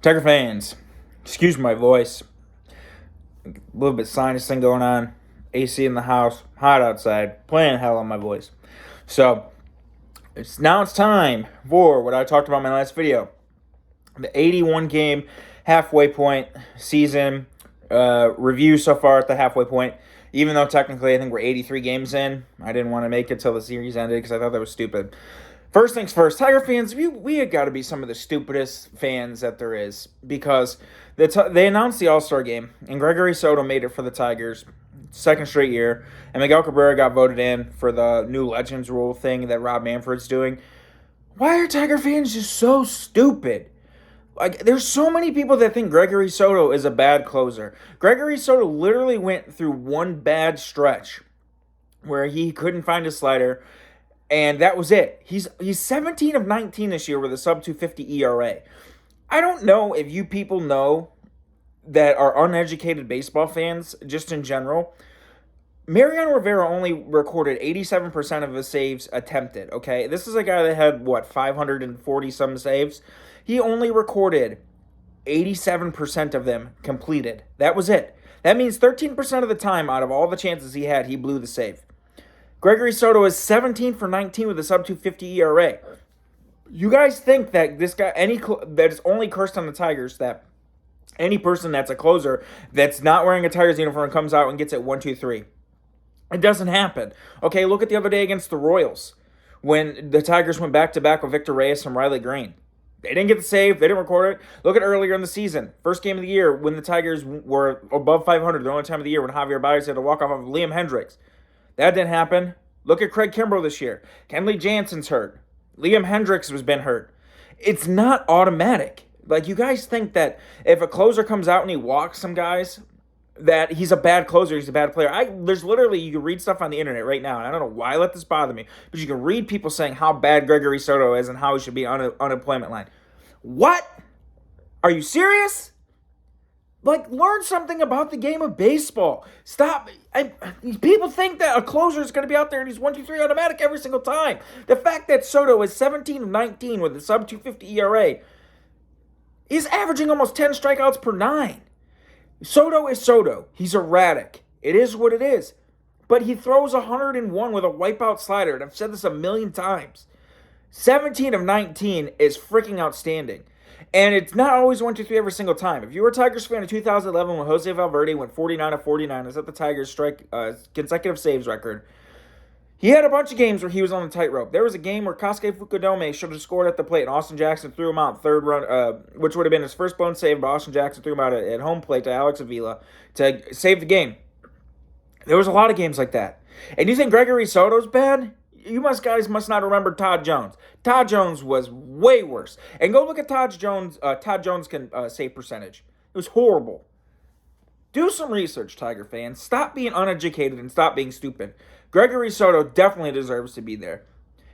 Tiger fans, excuse my voice. A little bit sinus thing going on. AC in the house, hot outside, playing hell on my voice. So, it's time for what I talked about in my last video. The 81 game halfway point season review so far at the halfway point. Even though technically I think we're 83 games in, I didn't want to make it till the series ended because I thought that was stupid. First things first, Tiger fans, we have got to be some of the stupidest fans that there is because they announced the All-Star game, and Gregory Soto made it for the Tigers, second straight year, and Miguel Cabrera got voted in for the new Legends rule thing that Rob Manfred's doing. Why are Tiger fans just so stupid? Like, there's so many people that think Gregory Soto is a bad closer. Gregory Soto literally went through one bad stretch where he couldn't find his slider, and that was it. He's 17 of 19 this year with a sub-250 ERA. I don't know if you people know that are uneducated baseball fans, just in general. Mariano Rivera only recorded 87% of his saves attempted, okay? This is a guy that had, 540-some saves? He only recorded 87% of them completed. That was it. That means 13% of the time out of all the chances he had, he blew the save. Gregory Soto is 17 for 19 with a sub-250 ERA. You guys think that this guy, that is only cursed on the Tigers, that any person that's a closer that's not wearing a Tigers uniform comes out and gets it 1-2-3. It doesn't happen. Okay, look at the other day against the Royals when the Tigers went back-to-back with Victor Reyes and Riley Green. They didn't get the save. They didn't record it. Look at earlier in the season. First game of the year when the Tigers were above 500, the only time of the year when Javier Baez had to walk off of Liam Hendricks. That didn't happen. Look at Craig Kimbrell this year. Kenley Jansen's hurt. Liam Hendricks has been hurt. It's not automatic. Like, you guys think that if a closer comes out and he walks some guys, that he's a bad closer, he's a bad player. There's literally, you can read stuff on the internet right now, and I don't know why I let this bother me, but you can read people saying how bad Gregory Soto is and how he should be on an unemployment line. What? Are you serious? Like, learn something about the game of baseball. Stop. People think that a closer is going to be out there and he's 1-2-3 automatic every single time. The fact that Soto is 17 of 19 with a sub-250 ERA, he's averaging almost 10 strikeouts per 9. Soto is Soto. He's erratic. It is what it is. But he throws 101 with a wipeout slider, and I've said this a million times. 17 of 19 is freaking outstanding. And it's not always 1-2-3 every single time. If you were a Tigers fan in 2011 when Jose Valverde went 49 of 49 and set the Tigers' consecutive saves record, he had a bunch of games where he was on the tightrope. There was a game where Kosuke Fukudome should have scored at the plate, and Austin Jackson threw him out third run, which would have been his first blown save, but Austin Jackson threw him out at home plate to Alex Avila to save the game. There was a lot of games like that. And you think Gregory Soto's bad? You guys must not remember Todd Jones. Todd Jones was way worse. And go look at Todd Jones' save percentage. It was horrible. Do some research, Tiger fans. Stop being uneducated and stop being stupid. Gregory Soto definitely deserves to be there.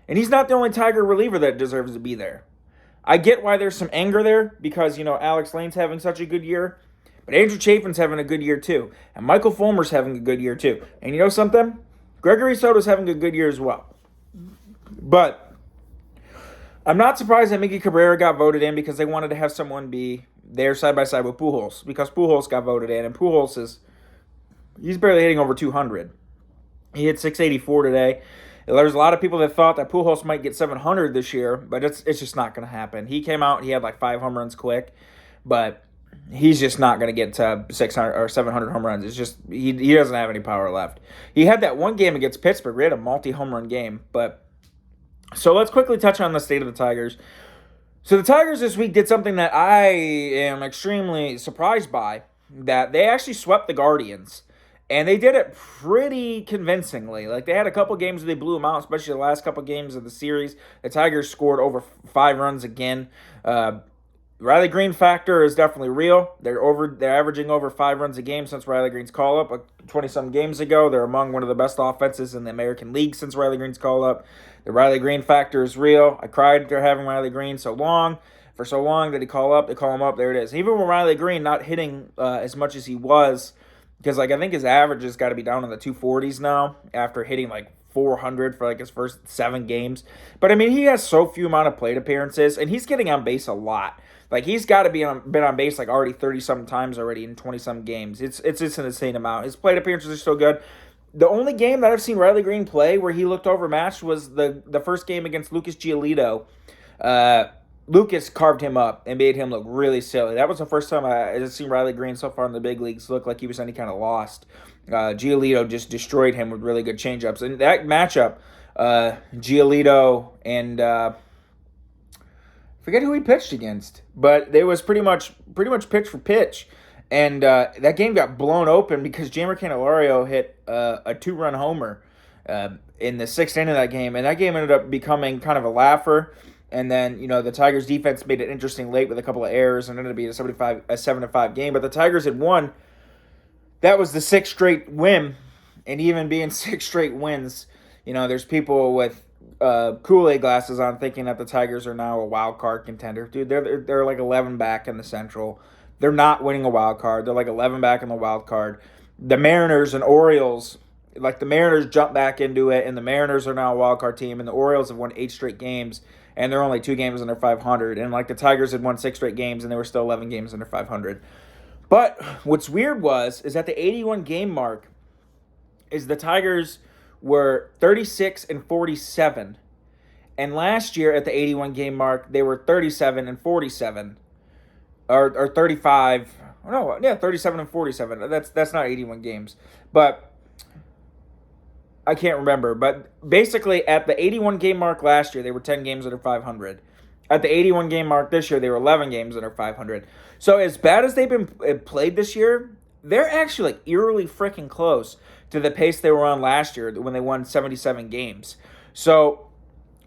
And he's not the only Tiger reliever that deserves to be there. I get why there's some anger there because, Alex Lane's having such a good year. But Andrew Chaffin's having a good year too. And Michael Fulmer's having a good year too. And you know something? Gregory Soto's having a good year as well. But I'm not surprised that Miggy Cabrera got voted in because they wanted to have someone be there side by side with Pujols because Pujols got voted in, and Pujols he's barely hitting over 200. He hit 684 today. There's a lot of people that thought that Pujols might get 700 this year, but it's just not going to happen. He came out, he had like 5 home runs quick, but he's just not going to get to 600 or 700 home runs. It's just he doesn't have any power left. He had that one game against Pittsburgh. We had a multi-home run game, but so let's quickly touch on the state of the Tigers. So the Tigers this week did something that I am extremely surprised by, that they actually swept the Guardians. And they did it pretty convincingly. Like, they had a couple games where they blew them out, especially the last couple games of the series. The Tigers scored over 5 runs again. Riley Green factor is definitely real. They're averaging over 5 runs a game since Riley Green's call-up 20-some games ago. They're among one of the best offenses in the American League since Riley Green's call-up. The Riley Green factor is real. I cried after having Riley Green for so long that he call up. They call him up. There it is. Even with Riley Green not hitting as much as he was, because I think his average has got to be down in the 240s now after hitting like .400 for like his first 7 games. But I mean, he has so few amount of plate appearances, and he's getting on base a lot. Like, he's got to been on base like already 30-something times already in 20-some games. It's just an insane amount. His plate appearances are still good. The only game that I've seen Riley Green play where he looked overmatched was the first game against Lucas Giolito. Lucas carved him up and made him look really silly. That was the first time I've seen Riley Green so far in the big leagues look like he was any kind of lost. Giolito just destroyed him with really good changeups. And that matchup, Giolito and forget who he pitched against, but it was pretty much pitch for pitch. And that game got blown open because Jeimer Candelario hit a 2-run homer in the 6th inning of that game. And that game ended up becoming kind of a laugher. And then, the Tigers' defense made it interesting late with a couple of errors and ended up being a 7-5 game. But the Tigers had won. That was the 6th straight win. And even being 6 straight wins, there's people with Kool-Aid glasses on thinking that the Tigers are now a wild card contender. Dude, they're like 11 back in the Central. They're not winning a wild card. They're like 11 back in the wild card. The Mariners and Orioles, like the Mariners jumped back into it, and the Mariners are now a wild card team, and the Orioles have won 8 straight games, and they're only 2 games under 500. And like the Tigers had won 6 straight games, and they were still 11 games under 500. But what's weird is at the 81 game mark, is the Tigers were 36-47, and last year at the 81 game mark they were 37-47. Or 35, no, yeah, 37-47. That's not 81 games, but I can't remember. But basically, at the 81 game mark last year, they were 10 games under 500. At the 81 game mark this year, they were 11 games under 500. So as bad as they've been played this year, they're actually like eerily freaking close to the pace they were on last year when they won 77 games. So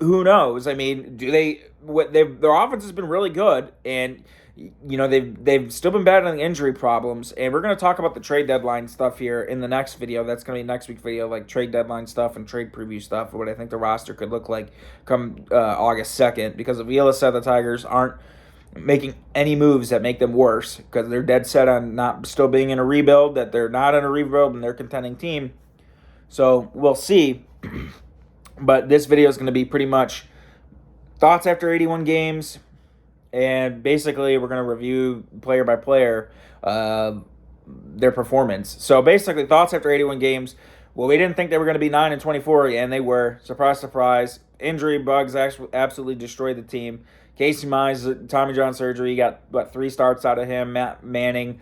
who knows? I mean, their offense has been really good, and they've still been battling injury problems, and we're going to talk about the trade deadline stuff here in the next video. That's going to be next week's video, like trade deadline stuff and trade preview stuff, what I think the roster could look like come August 2nd, because Avila said the Tigers aren't making any moves that make them worse because they're dead set on not still being in a rebuild, that they're not in a rebuild and they're a contending team. So we'll see. But this video is going to be pretty much thoughts after 81 games, and basically we're going to review player by player their performance. So basically thoughts after 81 games. Well, we didn't think they were going to be 9-24, and they were. Surprise, surprise. Injury bugs actually absolutely destroyed the team. Casey Mize, Tommy John surgery, got, 3 starts out of him. Matt Manning,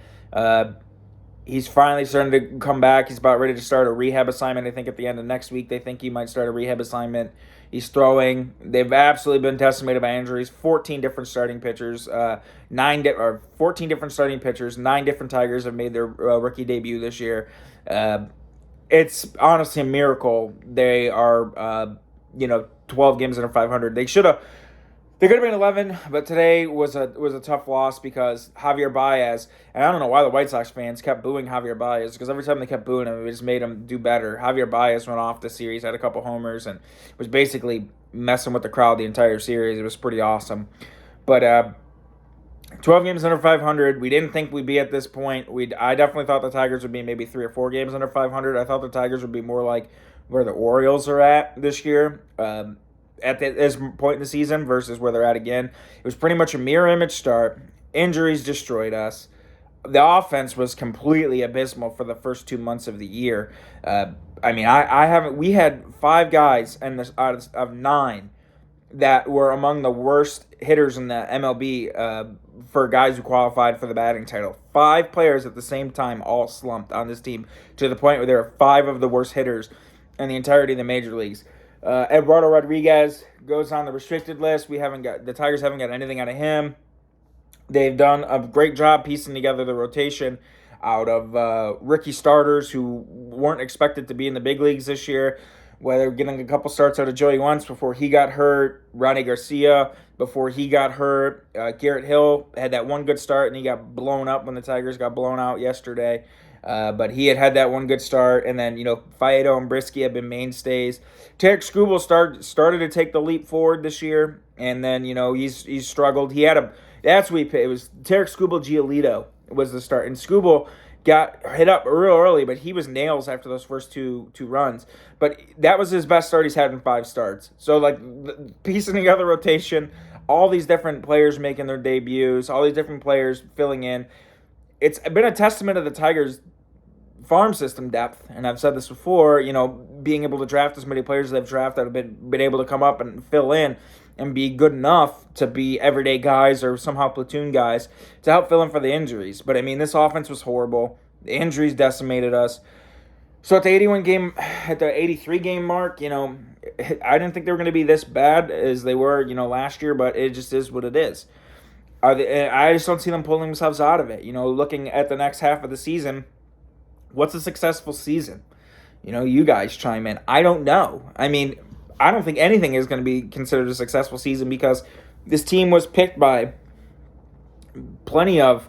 he's finally starting to come back. He's about ready to start a rehab assignment. I think at the end of next week, they think he might start a rehab assignment. He's throwing. They've absolutely been decimated by injuries. 14 different starting pitchers, 14 different starting pitchers. 9 different Tigers have made their rookie debut this year. It's honestly a miracle. They are, 12 games under 500. They could have been 11, but today was a tough loss because Javier Baez, and I don't know why the White Sox fans kept booing Javier Baez, because every time they kept booing him, it just made him do better. Javier Baez went off the series, had a couple homers, and was basically messing with the crowd the entire series. It was pretty awesome. But 12 games under 500, we didn't think we'd be at this point. I definitely thought the Tigers would be maybe 3 or 4 games under 500. I thought the Tigers would be more like where the Orioles are at this year. At this point in the season versus where they're at again. It was pretty much a mirror image start. Injuries destroyed us. The offense was completely abysmal for the first 2 months of the year. We had 5 guys out of 9 that were among the worst hitters in the MLB for guys who qualified for the batting title. 5 players at the same time all slumped on this team to the point where there are 5 of the worst hitters in the entirety of the major leagues. Eduardo Rodriguez goes on the restricted list. The Tigers haven't got anything out of him. They've done a great job piecing together the rotation out of rookie starters who weren't expected to be in the big leagues this year. Whether getting a couple starts out of Joey Wentz before he got hurt, Ronnie Garcia before he got hurt, Garrett Hill had that one good start and he got blown up when the Tigers got blown out yesterday. But he had that one good start, and then Fayetto and Brisky have been mainstays. Tarek Skubal started to take the leap forward this year, and then he's struggled. It was Tarek Skubal Giolito was the start, and Skubal got hit up real early, but he was nails after those first two runs. But that was his best start he's had in 5 starts. So, like, piecing together rotation, all these different players making their debuts, all these different players filling in. It's been a testament of the Tigers' farm system depth, and I've said this before, being able to draft as many players as they've drafted that have been able to come up and fill in and be good enough to be everyday guys or somehow platoon guys to help fill in for the injuries. But, I mean, this offense was horrible. The injuries decimated us. So at the 83 game mark, I didn't think they were going to be this bad as they were, last year, but it just is what it is. I just don't see them pulling themselves out of it. Looking at the next half of the season, what's a successful season? You guys chime in. I don't know. I mean, I don't think anything is going to be considered a successful season because this team was picked by plenty of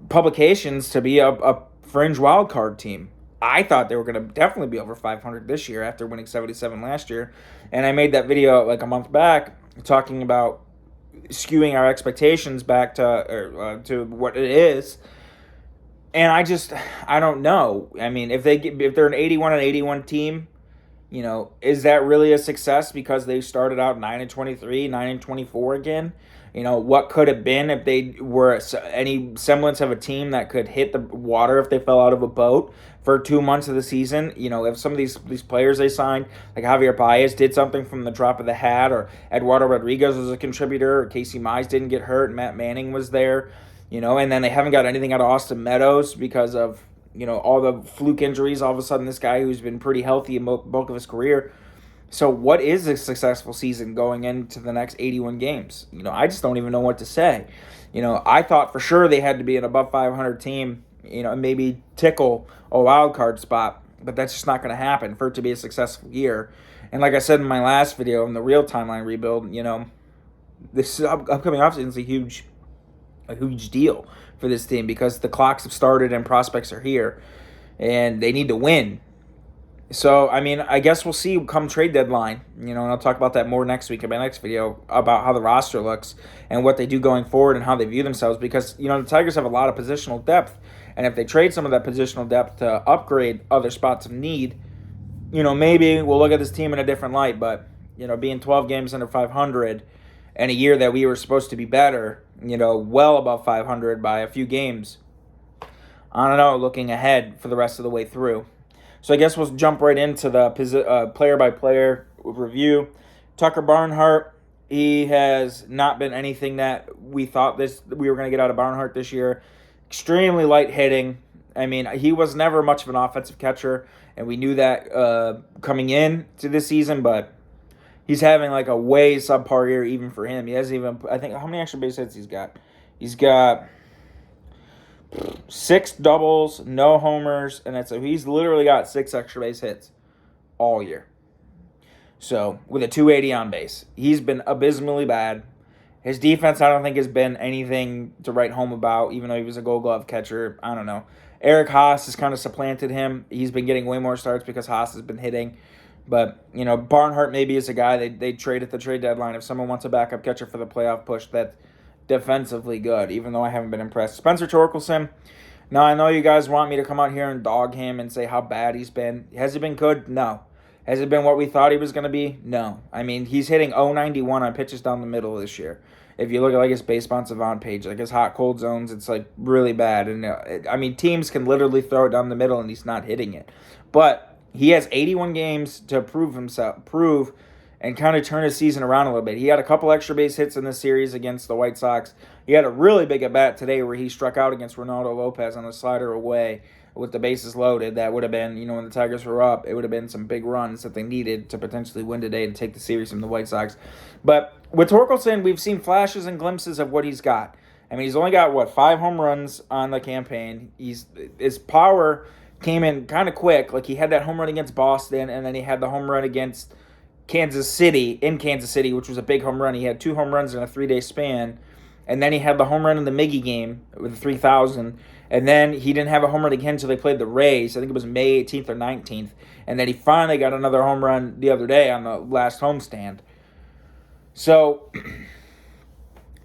publications to be a fringe wild card team. I thought they were going to definitely be over 500 this year after winning 77 last year. And I made that video like a month back talking about skewing our expectations back to what it is. And I don't know. I mean, if they're an 81 team, is that really a success because they started out 9-23, 9-24 again? What could have been if they were any semblance of a team that could hit the water if they fell out of a boat for 2 months of the season? If some of these players they signed, like Javier Baez, did something from the drop of the hat, or Eduardo Rodriguez was a contributor, or Casey Mize didn't get hurt, and Matt Manning was there, and then they haven't got anything out of Austin Meadows because of, all the fluke injuries. All of a sudden, this guy who's been pretty healthy in bulk of his career. So what is a successful season going into the next 81 games? I just don't even know what to say. I thought for sure they had to be an above 500 team, and maybe tickle a wild card spot, but that's just not going to happen for it to be a successful year. And like I said in my last video in the real timeline rebuild, this upcoming offseason is a huge deal for this team because the clocks have started and prospects are here, and they need to win. So, I mean, I guess we'll see come trade deadline, and I'll talk about that more next week in my next video about how the roster looks and what they do going forward and how they view themselves because, the Tigers have a lot of positional depth, and if they trade some of that positional depth to upgrade other spots of need, maybe we'll look at this team in a different light, but, being 12 games under 500 and a year that we were supposed to be better, well above 500 by a few games, I don't know, looking ahead for the rest of the way through. So I guess we'll jump right into the player-by-player review. Tucker Barnhart, he has not been anything that we thought we were going to get out of Barnhart this year. Extremely light hitting. I mean, he was never much of an offensive catcher, and we knew that coming in to this season, but he's having like a way subpar year even for him. He hasn't even, I think, how many extra base hits he's got? He's got 6 doubles, no homers, and he's literally got 6 extra base hits all year. So, with a 280 on base. He's been abysmally bad. His defense, I don't think, has been anything to write home about, even though he was a Gold Glove catcher. I don't know. Eric Haas has kind of supplanted him. He's been getting way more starts because Haas has been hitting. But, Barnhart maybe is a guy they trade at the trade deadline if someone wants a backup catcher for the playoff push that's defensively good, even though I haven't been impressed. Spencer Torkelson. Now, I know you guys want me to come out here and dog him and say how bad he's been. Has he been good? No. Has it been what we thought he was going to be? No. I mean, he's hitting .091 on pitches down the middle this year. If you look at his base bounce savant page, his hot cold zones, it's really bad. And teams can literally throw it down the middle and he's not hitting it. But he has 81 games to prove and kind of turn his season around a little bit. He had a couple extra base hits in this series against the White Sox. He had a really big at-bat today where he struck out against Ronaldo Lopez on a slider away with the bases loaded. That would have been, when the Tigers were up, it would have been some big runs that they needed to potentially win today to take the series from the White Sox. But with Torkelson, we've seen flashes and glimpses of what he's got. I mean, he's only got, 5 home runs on the campaign. His power came in kind of quick. He had that home run against Boston, and then he had the home run against Kansas City, which was a big home run. He had 2 home runs in a 3-day span. And then he had the home run in the Miggy game with 3,000. And then he didn't have a home run again until they played the Rays. I think it was May 18th or 19th. And then he finally got another home run the other day on the last homestand. So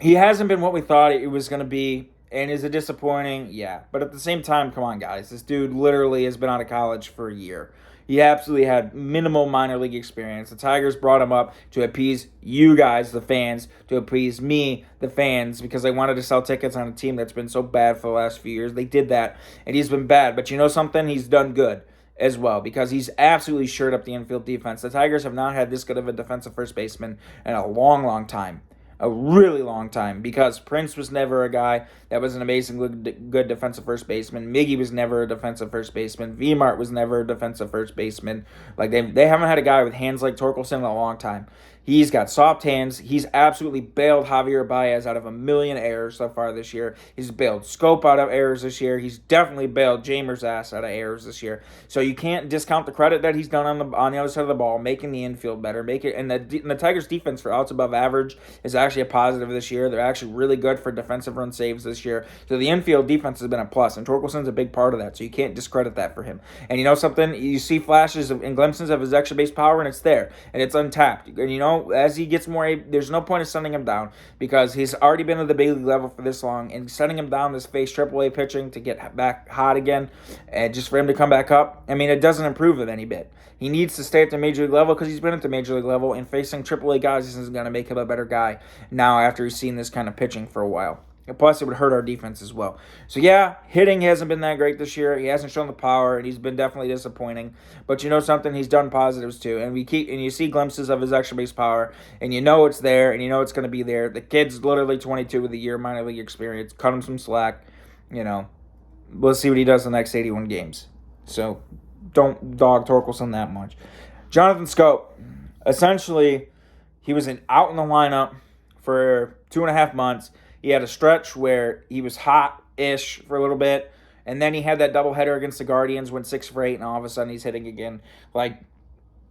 he hasn't been what we thought it was going to be. And is it disappointing? Yeah. But at the same time, come on, guys. This dude literally has been out of college for a year. He absolutely had minimal minor league experience. The Tigers brought him up to appease you guys, the fans, to appease me, the fans, because they wanted to sell tickets on a team that's been so bad for the last few years. They did that, and he's been bad. But you know something? He's done good as well, because he's absolutely shored up the infield defense. The Tigers have not had this good of a defensive first baseman in a long, long time. A really long time, because Prince was never a guy that was an amazing good defensive first baseman. Miggy was never a defensive first baseman. V-Mart was never a defensive first baseman. Like, they haven't had a guy with hands like Torkelson in a long time. He's got soft hands. He's absolutely bailed Javier Baez out of a million errors so far this year. He's bailed Scope out of errors this year. He's definitely bailed Jamer's ass out of errors this year. So you can't discount the credit that he's done on the other side of the ball, making the infield better. And the Tigers' defense for outs above average is actually a positive this year. They're actually really good for defensive run saves this year. So the infield defense has been a plus, and Torkelson's a big part of that. So you can't discredit that for him. And you know something? You see flashes and glimpses of his extra base power, and it's there, and it's untapped. And you know, as he gets more, there's no point in sending him down, because he's already been at the big league level for this long, and sending him down to face AAA pitching to get back hot again, and just for him to come back up, I mean, it doesn't improve it any bit. He needs to stay at the major league level, because he's been at the major league level, and facing AAA guys isn't going to make him a better guy now after he's seen this kind of pitching for a while. And plus, it would hurt our defense as well. So, yeah, hitting hasn't been that great this year. He hasn't shown the power, and he's been definitely disappointing. But you know something? He's done positives, too. And you see glimpses of his extra base power, and you know it's there, and you know it's going to be there. The kid's literally 22 with a year minor league experience. Cut him some slack. You know, we'll see what he does in the next 81 games. So, don't dog Torkelson that much. Jonathan Scope, essentially, he was out in the lineup for 2.5 months. He had a stretch where he was hot-ish for a little bit, and then he had that doubleheader against the Guardians, went 6 for 8, and all of a sudden he's hitting again. Like,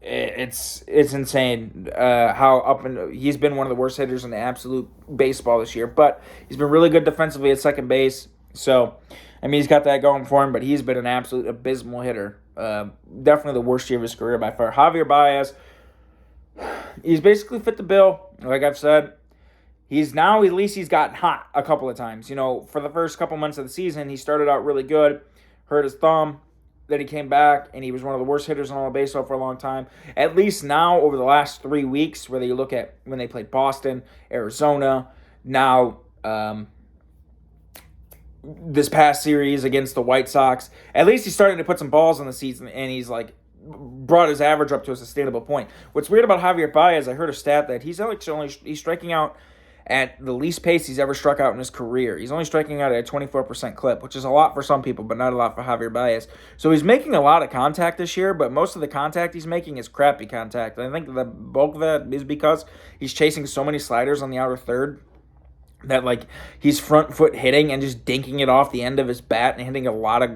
it's insane how he's been one of the worst hitters in the absolute baseball this year, but he's been really good defensively at second base. So, I mean, he's got that going for him, but he's been an absolute abysmal hitter. Definitely the worst year of his career by far. Javier Baez, he's basically fit the bill, like I've said. He's now, at least he's gotten hot a couple of times. You know, for the first couple months of the season, he started out really good, hurt his thumb, then he came back, and he was one of the worst hitters in all of baseball for a long time. At least now, over the last 3 weeks, whether you look at when they played Boston, Arizona, now this past series against the White Sox, at least he's starting to put some balls on the season, and he's like brought his average up to a sustainable point. What's weird about Javier Baez, I heard a stat that he's striking out at the least pace he's ever struck out in his career. He's only striking out at a 24% clip, which is a lot for some people, but not a lot for Javier Baez. So he's making a lot of contact this year, but most of the contact he's making is crappy contact. And I think the bulk of that is because he's chasing so many sliders on the outer third that, like, he's front foot hitting and just dinking it off the end of his bat and hitting a lot of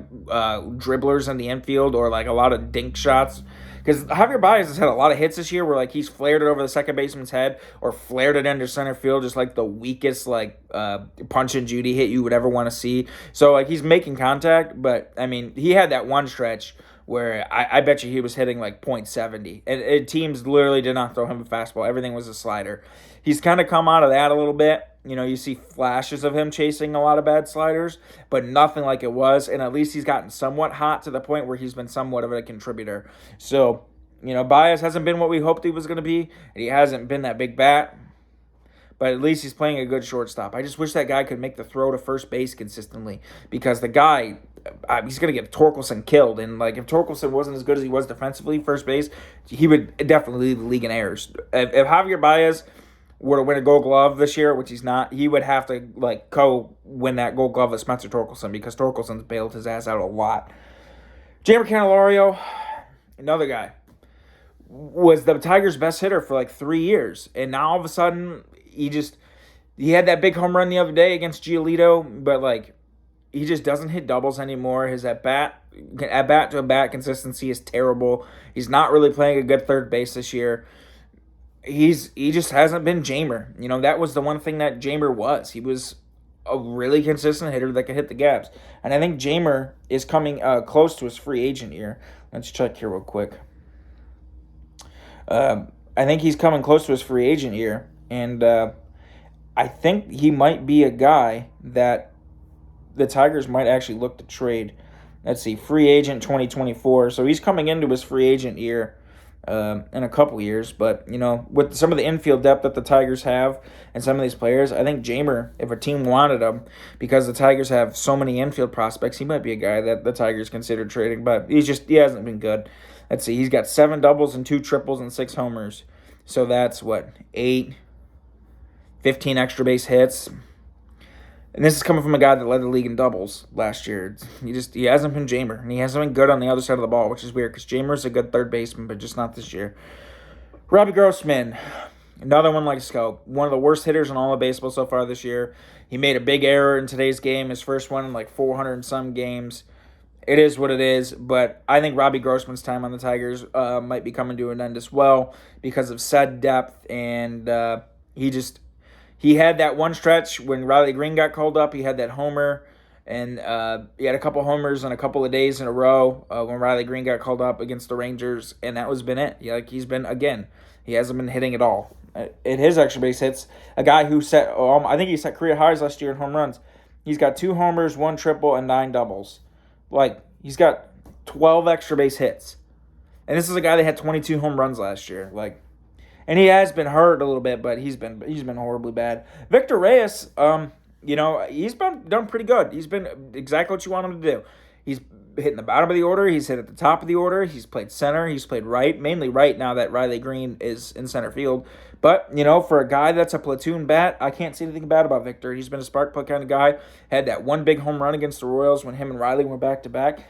dribblers in the infield, or like a lot of dink shots. Because Javier Baez has had a lot of hits this year where, like, he's flared it over the second baseman's head or flared it into center field, just like the weakest, like, punch and Judy hit you would ever want to see. So, like, he's making contact, but, I mean, he had that one stretch where I bet you he was hitting, like, .70. And teams literally did not throw him a fastball. Everything was a slider. He's kind of come out of that a little bit. You know, you see flashes of him chasing a lot of bad sliders, but nothing like it was. And at least he's gotten somewhat hot to the point where he's been somewhat of a contributor. So, you know, Baez hasn't been what we hoped he was going to be. And he hasn't been that big bat. But at least he's playing a good shortstop. I just wish that guy could make the throw to first base consistently. Because the guy, he's going to get Torkelson killed. And, like, if Torkelson wasn't as good as he was defensively, first base, he would definitely lead the league in errors. If Javier Baez were to win a Gold Glove this year, which he's not, he would have to, like, win that Gold Glove with Spencer Torkelson, because Torkelson's bailed his ass out a lot. Jeimer Candelario, another guy, was the Tigers' best hitter for, like, 3 years. And now, all of a sudden, he had that big home run the other day against Giolito, but, like, he just doesn't hit doubles anymore. His at-bat to at-bat consistency is terrible. He's not really playing a good third base this year. He just hasn't been Jeimer. You know, that was the one thing that Jeimer was. He was a really consistent hitter that could hit the gaps. And I think Jeimer is coming close to his free agent year. Let's check here real quick. I think he's coming close to his free agent year. And I think he might be a guy that the Tigers might actually look to trade. Let's see, free agent 2024. So he's coming into his free agent year in a couple years. But, with some of the infield depth that the Tigers have and some of these players, I think Jamer, if a team wanted him, because the Tigers have so many infield prospects, he might be a guy that the Tigers considered trading. But he hasn't been good. Let's see, he's got 7 doubles and 2 triples and 6 homers. So that's, 15 extra base hits. And this is coming from a guy that led the league in doubles last year. He hasn't been Jamer, and he hasn't been good on the other side of the ball, which is weird because Jamer's a good third baseman, but just not this year. Robbie Grossman, another one like Scope, one of the worst hitters in all of baseball so far this year. He made a big error in today's game, his first one in 400 and some games. It is what it is, but I think Robbie Grossman's time on the Tigers might be coming to an end as well because of said depth, and he had that one stretch when Riley Green got called up. He had that homer, and he had a couple homers in a couple of days in a row when Riley Green got called up against the Rangers, and that was been it. He hasn't been hitting at all. In his extra base hits, a guy who I think he set career highs last year in home runs. He's got 2 homers, 1 triple, and 9 doubles. He's got 12 extra base hits. And this is a guy that had 22 home runs last year. And he has been hurt a little bit, but he's been horribly bad. Victor Reyes, he's been done pretty good. He's been exactly what you want him to do. He's hitting the bottom of the order. He's hit at the top of the order. He's played center. He's played right, mainly right now that Riley Green is in center field. But, for a guy that's a platoon bat, I can't see anything bad about Victor. He's been a spark plug kind of guy. Had that one big home run against the Royals when him and Riley went back-to-back.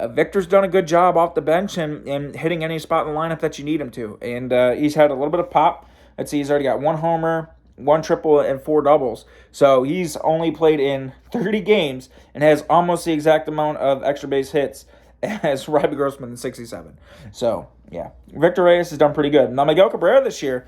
Victor's done a good job off the bench and hitting any spot in the lineup that you need him to. And he's had a little bit of pop. Let's see, he's already got 1 homer, 1 triple, and 4 doubles. So he's only played in 30 games and has almost the exact amount of extra base hits as Robbie Grossman in 67. So, yeah, Victor Reyes has done pretty good. Now, Miguel Cabrera this year,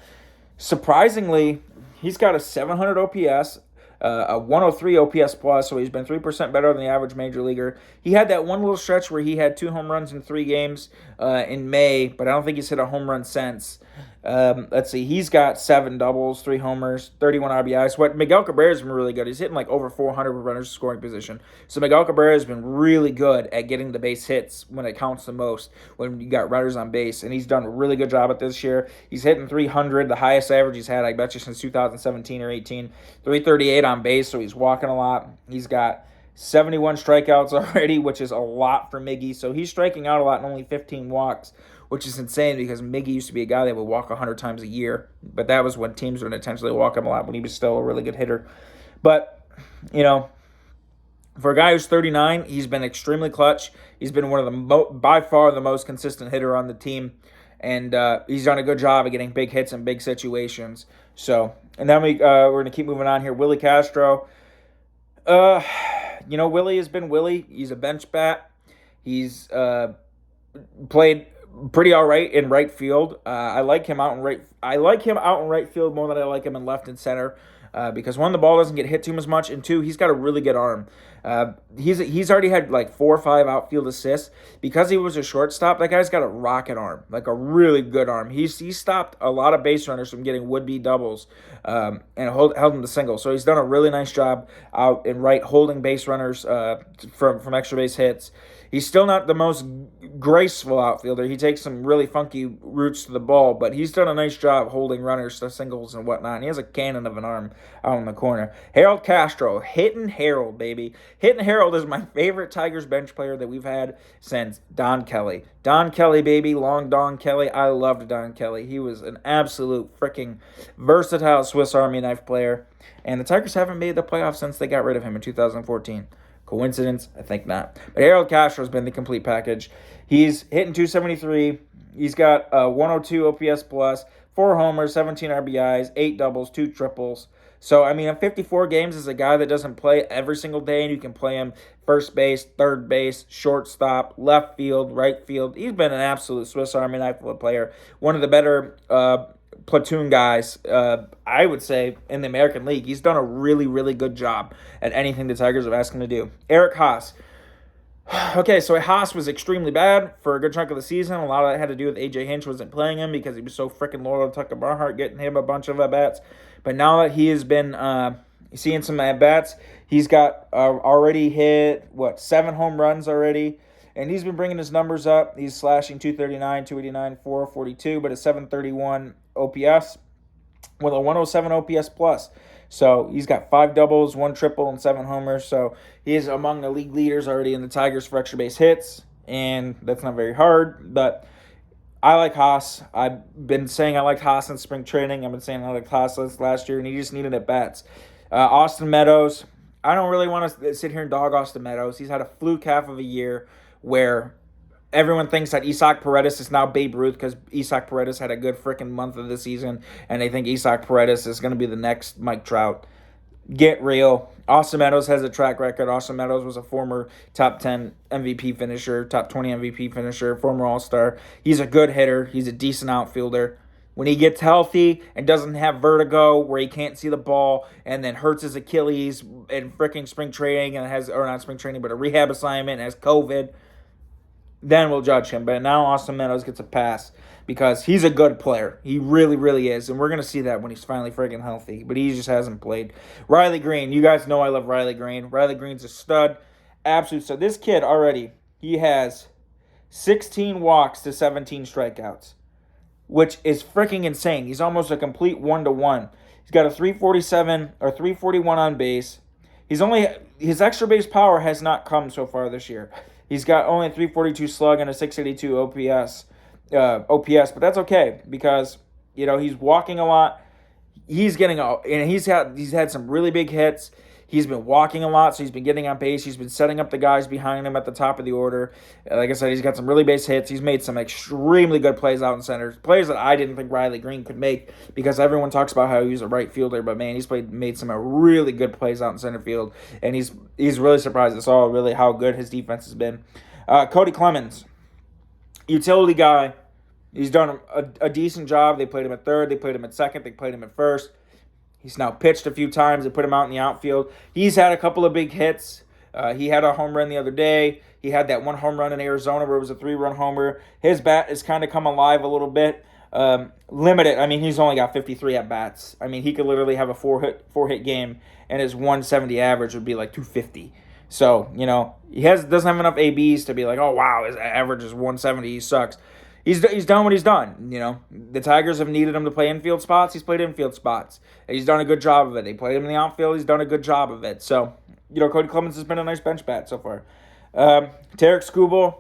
surprisingly, he's got a 700 OPS, a 103 OPS plus, so he's been 3% better than the average major leaguer. He had that one little stretch where he had 2 home runs in 3 games in May, but I don't think he's hit a home run since. Let's see, he's got 7 doubles, 3 homers, 31 RBIs. What Miguel Cabrera's been really good. He's hitting over 400 with runners in scoring position. So Miguel Cabrera has been really good at getting the base hits when it counts the most, when you got runners on base, and he's done a really good job at this year. He's hitting 300, the highest average he's had, I bet you, since 2017 or 18. 338 on base, so he's walking a lot. He's got 71 strikeouts already, which is a lot for Miggy. So he's striking out a lot and only 15 walks, which is insane because Miggy used to be a guy that would walk 100 times a year. But that was when teams would intentionally walk him a lot when he was still a really good hitter. But, for a guy who's 39, he's been extremely clutch. He's been one of the by far the most consistent hitter on the team. And he's done a good job of getting big hits in big situations. So, and then we're going to keep moving on here. Willie Castro. Willie has been Willie. He's a bench bat. He's played pretty all right in right field. I like him out in right field more than I like him in left and center. Because one, the ball doesn't get hit too much, and 2, he's got a really good arm. He's already had 4 or 5 outfield assists. Because he was a shortstop, that guy's got a rocket arm, a really good arm. He stopped a lot of base runners from getting would-be doubles and held them to singles. So he's done a really nice job out in right, holding base runners from extra base hits. He's still not the most graceful outfielder. He takes some really funky routes to the ball, but he's done a nice job holding runners to singles and whatnot. And he has a cannon of an arm out in the corner. Harold Castro, hitting Harold, baby. Hitting Harold is my favorite Tigers bench player that we've had since Don Kelly. Don Kelly, baby, long Don Kelly. I loved Don Kelly. He was an absolute freaking versatile Swiss Army knife player. And the Tigers haven't made the playoffs since they got rid of him in 2014. Coincidence? I think not. But Harold Castro has been the complete package. He's hitting 273. He's got 102 OPS plus, 4 homers, 17 RBIs, 8 doubles, 2 triples. So, in 54 games is a guy that doesn't play every single day, and you can play him first base, third base, shortstop, left field, right field. He's been an absolute Swiss Army knife player. One of the better platoon guys, I would say, in the American League. He's done a really, really good job at anything the Tigers have asked him to do. Eric Haas. Okay, so Haas was extremely bad for a good chunk of the season. A lot of that had to do with A.J. Hinch wasn't playing him because he was so freaking loyal to Tucker Barnhart, getting him a bunch of at-bats. But now that he has been seeing some at-bats. He's got already hit, 7 home runs already. And he's been bringing his numbers up. He's slashing 239, 289, 442, but a 731 OPS with a 107 OPS plus. So he's got 5 doubles, 1 triple, and 7 homers. So he is among the league leaders already in the Tigers for extra base hits. And that's not very hard, but I like Haas. I've been saying I liked Haas in spring training. I've been saying I liked Haas last year, and he just needed at-bats. Austin Meadows. I don't really want to sit here and dog Austin Meadows. He's had a fluke half of a year where everyone thinks that Isaac Paredes is now Babe Ruth because Isaac Paredes had a good freaking month of the season, and they think Isaac Paredes is going to be the next Mike Trout. Get real. Austin Meadows has a track record. Austin Meadows was a former top 10 MVP finisher, top 20 MVP finisher, former All-Star. He's a good hitter. He's a decent outfielder. When he gets healthy and doesn't have vertigo where he can't see the ball and then hurts his Achilles in freaking spring training and not spring training, but a rehab assignment and has COVID, then we'll judge him. But now Austin Meadows gets a pass because he's a good player. He really, really is. And we're going to see that when he's finally freaking healthy. But he just hasn't played. Riley Green. You guys know I love Riley Green. Riley Green's a stud. Absolute stud. This kid already, he has 16 walks to 17 strikeouts, which is freaking insane. He's almost a complete 1-to-1. He's got a 347 or 341 on base. His extra base power has not come so far this year. He's got only a 342 slug and a 682 OPS, but that's okay because he's walking a lot. He's had some really big hits. He's been walking a lot, so he's been getting on base. He's been setting up the guys behind him at the top of the order. Like I said, he's got some really base hits. He's made some extremely good plays out in center. Plays that I didn't think Riley Green could make because everyone talks about how he's a right fielder, but man, made some really good plays out in center field, and he's really surprised us all really how good his defense has been. Cody Clemens, utility guy. He's done a decent job. They played him at third. They played him at second. They played him at first. He's now pitched a few times. They put him out in the outfield. He's had a couple of big hits. He had a home run the other day. He had that one home run in Arizona where it was a 3-run homer. His bat has kind of come alive a little bit. Limited. I mean, he's only got 53 at-bats. I mean, he could literally have a four-hit game, and his 170 average would be like 250. So, he doesn't have enough ABs to be like, oh, wow, his average is 170. He sucks. He's done what he's done. The Tigers have needed him to play infield spots. He's played infield spots. And he's done a good job of it. They played him in the outfield. He's done a good job of it. So, Cody Clemens has been a nice bench bat so far. Tarek Skubal,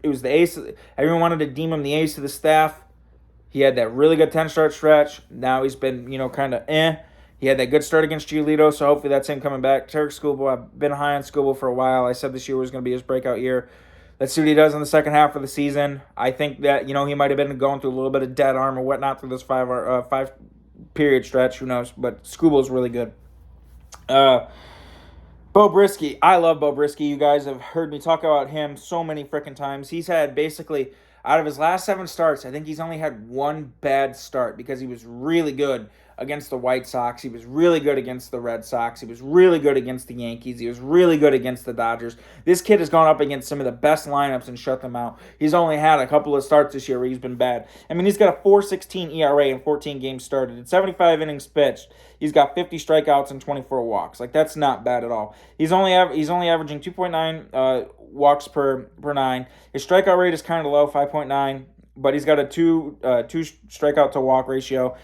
it was the ace. Everyone wanted to deem him the ace of the staff. He had that really good 10-start stretch. Now he's been, kind of He had that good start against Giolito, so hopefully that's him coming back. Tarek Skubal, I've been high on Skubal for a while. I said this year was going to be his breakout year. Let's see what he does in the second half of the season. I think that, he might have been going through a little bit of dead arm or whatnot through this five-period stretch. Who knows? But Skubal's really good. Bo Brisky. I love Bo Brisky. You guys have heard me talk about him so many freaking times. He's had basically, out of his last 7 starts, I think he's only had 1 bad start because he was really good against the White Sox. He was really good against the Red Sox. He was really good against the Yankees. He was really good against the Dodgers. This kid has gone up against some of the best lineups and shut them out. He's only had a couple of starts this year where he's been bad. I mean, he's got a 4.16 ERA in 14 games started. In 75 innings pitched, he's got 50 strikeouts and 24 walks. Like, that's not bad at all. He's only averaging 2.9 walks per 9. His strikeout rate is kind of low, 5.9, but he's got a 2 strikeout to walk ratio.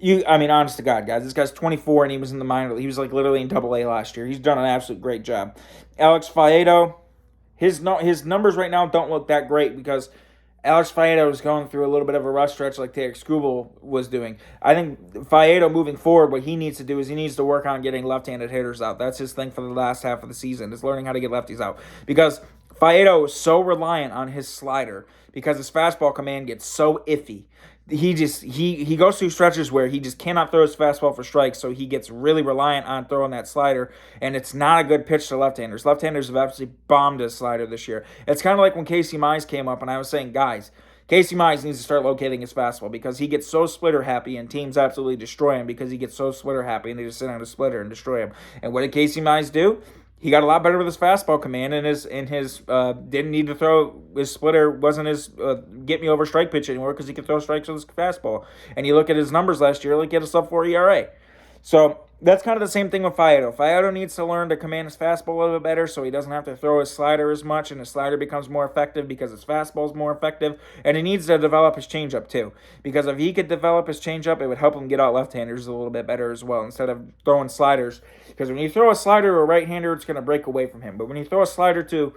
Honest to God, guys, this guy's 24 and he was in the minor. He was like literally in Double-A last year. He's done an absolute great job. Alex Fayetto, his numbers right now don't look that great because Alex Fayetto is going through a little bit of a rough stretch like Tarek Skubal was doing. I think Fayetto moving forward, what he needs to do is he needs to work on getting left-handed hitters out. That's his thing for the last half of the season, is learning how to get lefties out. Because Fayetto is so reliant on his slider because his fastball command gets so iffy. He goes through stretches where he just cannot throw his fastball for strikes, so he gets really reliant on throwing that slider, and it's not a good pitch to left-handers. Left-handers have absolutely bombed his slider this year. It's kind of like when Casey Mize came up, and I was saying, guys, Casey Mize needs to start locating his fastball because he gets so splitter-happy, and teams absolutely destroy him because he gets so splitter-happy, and they just sit on a splitter and destroy him. And what did Casey Mize do? He got a lot better with his fastball command, and his didn't need to throw his splitter. Wasn't his get me over strike pitch anymore because he could throw strikes with his fastball. And you look at his numbers last year, like he had a sub-4 ERA. So That's kind of the same thing with Fayetto. Fayetto needs to learn to command his fastball a little bit better so he doesn't have to throw his slider as much, and his slider becomes more effective because his fastball is more effective. And he needs to develop his changeup too, because if he could develop his changeup, it would help him get out left-handers a little bit better as well instead of throwing sliders. Because when you throw a slider to a right-hander, it's going to break away from him. But when you throw a slider to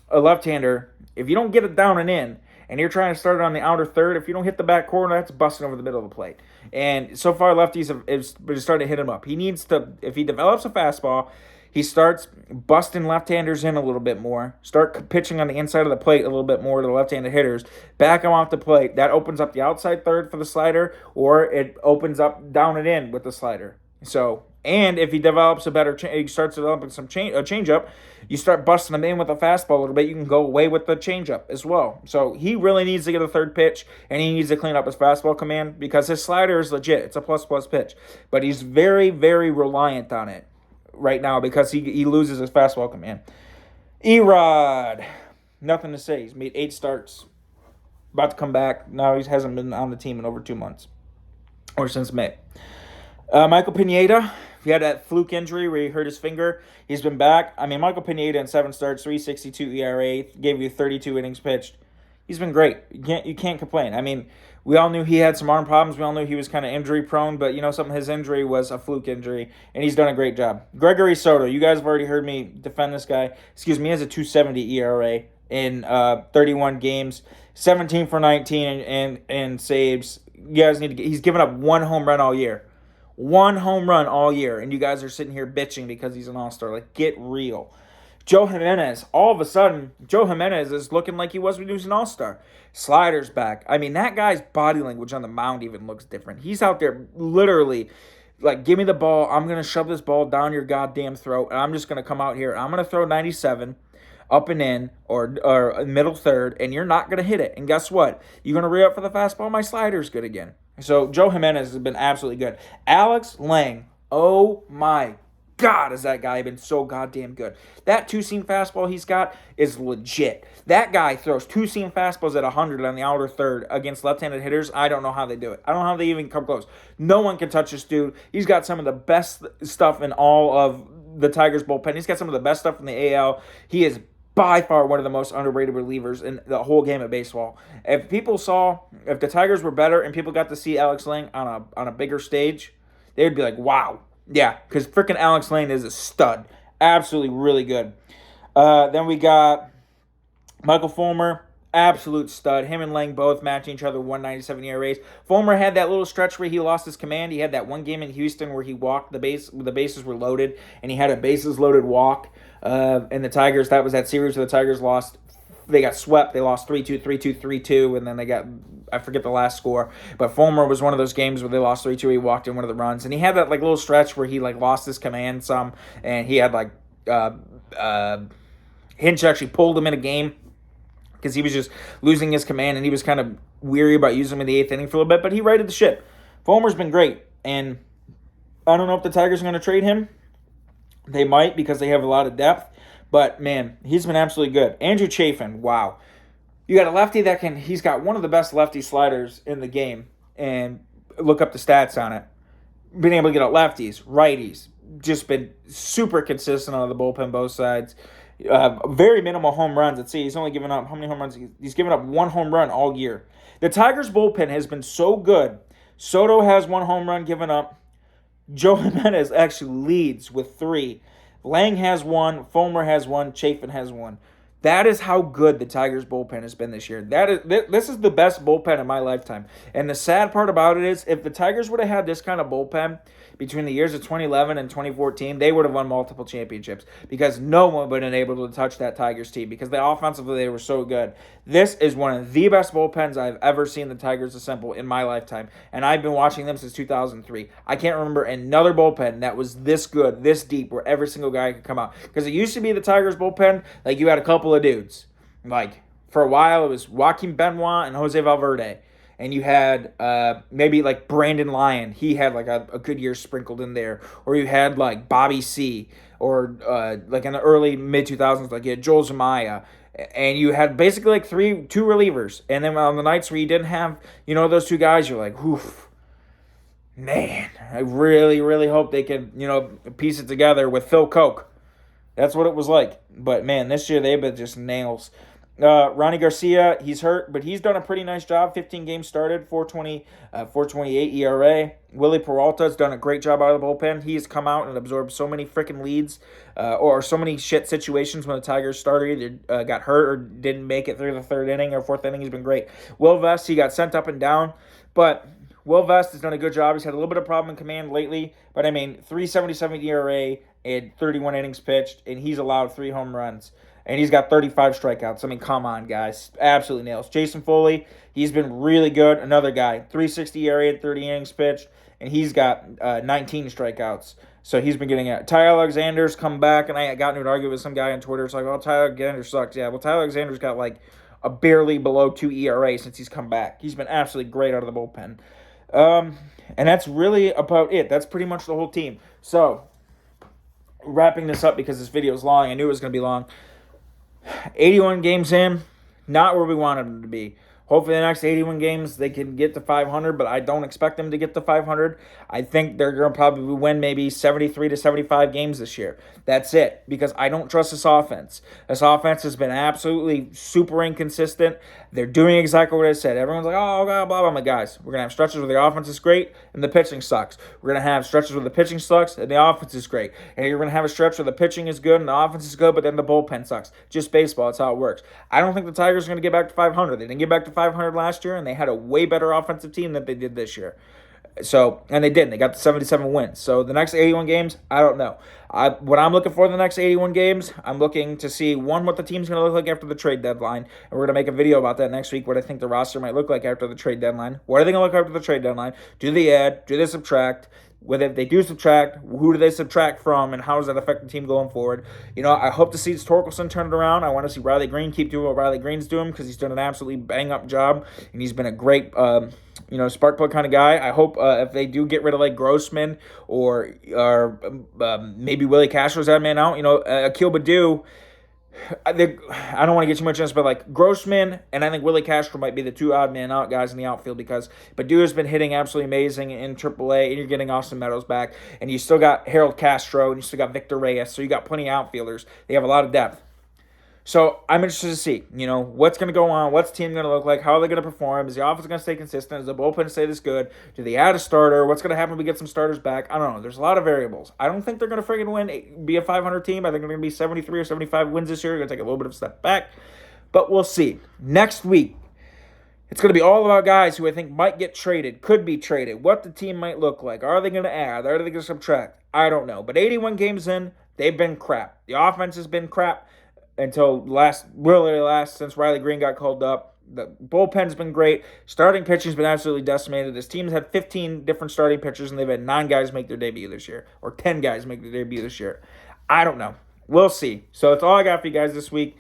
a left-hander, if you don't get it down and in, and you're trying to start it on the outer third, if you don't hit the back corner, that's busting over the middle of the plate. And so far, lefties have started to hit him up. He needs to, if he develops a fastball, he starts busting left-handers in a little bit more, start pitching on the inside of the plate a little bit more to the left-handed hitters, back him off the plate. That opens up the outside third for the slider, or it opens up down and in with the slider. So, and if he develops a better, he starts developing a changeup, you start busting him in with a fastball a little bit, you can go away with the changeup as well. So he really needs to get a third pitch, and he needs to clean up his fastball command because his slider is legit. It's a plus pitch, but he's very, very reliant on it right now because he loses his fastball command. Erod, nothing to say. He's made 8 starts, about to come back. Now he hasn't been on the team in over 2 months, or since May. Michael Pinata, he had that fluke injury where he hurt his finger. He's been back. I mean, Michael Pinata in 7 starts, 3.62 ERA, gave you 32 innings pitched. He's been great. You can't complain. I mean, we all knew he had some arm problems. We all knew he was kind of injury prone, but you know something, his injury was a fluke injury, and he's done a great job. Gregory Soto, you guys have already heard me defend this guy. He has a 2.70 ERA in 31 games, 17 for 19 and saves. You guys need to he's given up 1 home run all year. 1 home run all year, and you guys are sitting here bitching because he's an all-star. Like, get real. Joe Jimenez, all of a sudden, Joe Jimenez is looking like he was when he was an all-star. Slider's back. I mean, that guy's body language on the mound even looks different. He's out there literally like, give me the ball. I'm going to shove this ball down your goddamn throat, and I'm just going to come out here. I'm going to throw 97 up and in or middle third, and you're not going to hit it. And guess what? You're going to re-up for the fastball. My slider's good again. So Joe Jimenez has been absolutely good. Alex Lang, oh my God, has that guy been so goddamn good. That two-seam fastball he's got is legit. That guy throws two-seam fastballs at 100 on the outer third against left-handed hitters. I don't know how they do it. I don't know how they even come close. No one can touch this dude. He's got some of the best stuff in all of the Tigers bullpen. He's got some of the best stuff in the AL. He is by far one of the most underrated relievers in the whole game of baseball. If the Tigers were better and people got to see Alex Lang on a bigger stage, they would be like, wow. Yeah, because freaking Alex Lang is a stud. Absolutely really good. Then we got Michael Fulmer, absolute stud. Him and Lang both matching each other, 197 ERAs. Fulmer had that little stretch where he lost his command. He had that one game in Houston where he walked the bases were loaded, and he had a bases-loaded walk. And the Tigers, that was that series where the Tigers lost. They got swept. They lost 3-2, 3-2, 3-2, and then they got, I forget the last score. But Fulmer was one of those games where they lost 3-2. He walked in one of the runs, and he had that little stretch where he lost his command some, and he had Hinch actually pulled him in a game because he was just losing his command, and he was kind of weary about using him in the 8th inning for a little bit. But he righted the ship. Fulmer's been great, and I don't know if the Tigers are going to trade him. They might because they have a lot of depth. But, man, he's been absolutely good. Andrew Chaffin, wow. You got a lefty he's got one of the best lefty sliders in the game. And look up the stats on it. Been able to get out lefties, righties. Just been super consistent on the bullpen, both sides. Very minimal home runs. Let's see, he's only given up, how many home runs? He's given up 1 home run all year. The Tigers' bullpen has been so good. Soto has 1 home run given up. Joe Jimenez actually leads with 3. Lang has 1, Fulmer has 1, Chaffin has 1. That is how good the Tigers' bullpen has been this year. This is the best bullpen in my lifetime. And the sad part about it is, if the Tigers would have had this kind of bullpen between the years of 2011 and 2014, they would have won multiple championships because no one would have been able to touch that Tigers team because the offensively they were so good. This is one of the best bullpens I've ever seen the Tigers assemble in my lifetime, and I've been watching them since 2003. I can't remember another bullpen that was this good, this deep, where every single guy could come out. Because it used to be the Tigers bullpen, like you had a couple of dudes. Like, for a while it was Joaquin Benoit and Jose Valverde. And you had maybe like Brandon Lyon. He had like a good year sprinkled in there. Or you had like Bobby C. Or like in the early mid-2000s, like you had Joel Zumaya. And you had basically like two relievers. And then on the nights where you didn't have, those 2 guys, you're like, oof. man, I really, really hope they can, piece it together with Phil Koch. That's what it was like. But, man, this year they've been just nails. Ronnie Garcia, he's hurt, but he's done a pretty nice job. 15 games started, 4.28 ERA. Willie Peralta has done a great job out of the bullpen. He has come out and absorbed so many freaking leads or so many shit situations when the Tigers starter either got hurt or didn't make it through the third inning or fourth inning. He's been great. Will Vest, he got sent up and down, but Will Vest has done a good job. He's had a little bit of problem in command lately, but 3.77 ERA and 31 innings pitched, and he's allowed 3 home runs. And he's got 35 strikeouts. Come on, guys. Absolutely nails. Jason Foley, he's been really good. Another guy, 3.60 ERA and 30 innings pitched, and he's got 19 strikeouts. So he's been getting it. Ty Alexander's come back, and I got into an argument with some guy on Twitter. It's like, oh, Ty Alexander sucks. Yeah, well, Ty Alexander's got a barely below 2 ERA since he's come back. He's been absolutely great out of the bullpen. And that's really about it. That's pretty much the whole team. So, wrapping this up because this video is long. I knew it was going to be long. 81 games in, not where we wanted them to be. Hopefully the next 81 games they can get to 500, but I don't expect them to get to 500. I think they're going to probably win maybe 73 to 75 games this year. That's it, because I don't trust this offense. This offense has been absolutely super inconsistent. They're doing exactly what I said. Everyone's like, oh, blah, blah, blah. I'm like, guys, we're going to have stretches where the offense is great and the pitching sucks. We're going to have stretches where the pitching sucks and the offense is great. And you're going to have a stretch where the pitching is good and the offense is good, but then the bullpen sucks. Just baseball. That's how it works. I don't think the Tigers are going to get back to 500. They didn't get back to 500 last year, and they had a way better offensive team than they did this year. So, and they didn't. They got the 77 wins. So the next 81 games, I don't know. What I'm looking for the next 81 games, I'm looking to see, one, what the team's going to look like after the trade deadline. And we're going to make a video about that next week, what I think the roster might look like after the trade deadline. What are they going to look like after the trade deadline? Do they add? Do they subtract? If they do subtract, who do they subtract from, and how does that affect the team going forward? I hope to see Torkelson turn it around. I want to see Riley Green keep doing what Riley Green's doing because he's done an absolutely bang-up job, and he's been a great, spark plug kind of guy. I hope if they do get rid of, Grossman or maybe Willie Castro's that man out, Akil Baddoo, I don't want to get too much into this, but Grossman and I think Willie Castro might be the 2 odd man out guys in the outfield because Baddoo has been hitting absolutely amazing in AAA, and you're getting Austin Meadows back, and you still got Harold Castro, and you still got Victor Reyes, so you got plenty of outfielders. They have a lot of depth. So I'm interested to see, what's going to go on, what's the team going to look like, how are they going to perform, is the offense going to stay consistent, is the bullpen stay this good, do they add a starter, what's going to happen when we get some starters back, I don't know, there's a lot of variables. I don't think they're going to friggin' win, be a 500 team, I think they're going to be 73 or 75 wins this year, they're going to take a little bit of a step back, but we'll see. Next week, it's going to be all about guys who I think might get traded, could be traded, what the team might look like, are they going to add, are they going to subtract, I don't know, but 81 games in, they've been crap. The offense has been crap. Until last since Riley Green got called up. The bullpen's been great. Starting pitching's been absolutely decimated. This team's had 15 different starting pitchers, and they've had 9 guys make their debut this year, or 10 guys make their debut this year. I don't know. We'll see. So that's all I got for you guys this week.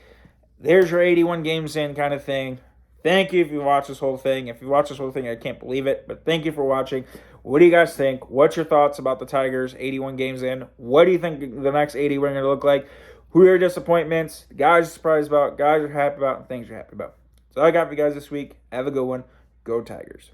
There's your 81 games in kind of thing. Thank you if you watch this whole thing. If you watch this whole thing, I can't believe it, but thank you for watching. What do you guys think? What's your thoughts about the Tigers 81 games in? What do you think the next 81 are going to look like? Who are your disappointments? Guys you're surprised about, guys you're happy about, and things you're happy about. So I got for you guys this week. Have a good one. Go Tigers.